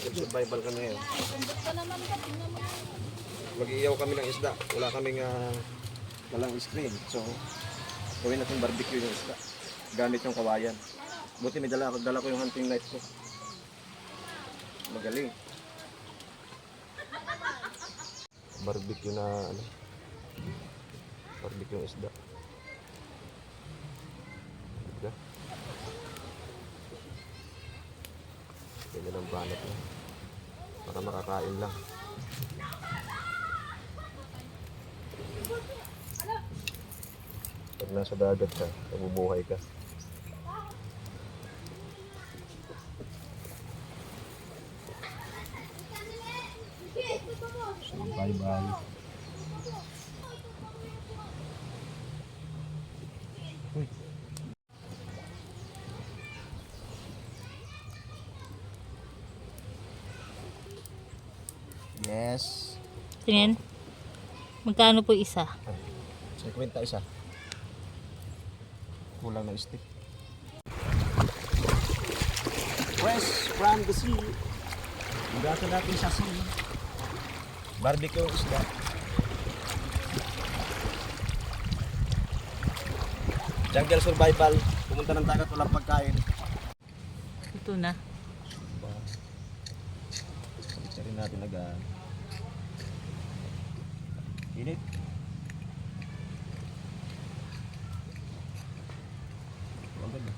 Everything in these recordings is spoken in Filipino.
Survival kami ngayon. Mag-iiyaw kami ng isda. Wala kaming walang screen. So, gawin natin barbecue yung isda. Gamit yung kawayan. Buti may dala ko yung hunting knife ko. Magaling. Barbecue na ano? Barbecue yung isda. Diba? Ganyan ang banat na. Para makakain lang. Pag nasa dagat ka, nabubuhay ka. So, bye-bye. Uy. Yes. Tingin. Magkano po isa? 50 isa. Kulang na stick. Fresh from the sea. Magasa natin sa sea. Barbecue isda. Jungle survival. Pumunta ng dagat, walang pagkain. Ito na. Picture rin natin init. Ang ganda.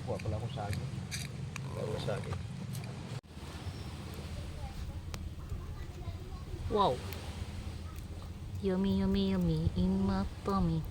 Kuha pala akong saging. Bago saging. Wow. Yummy, yummy, yummy in my tummy.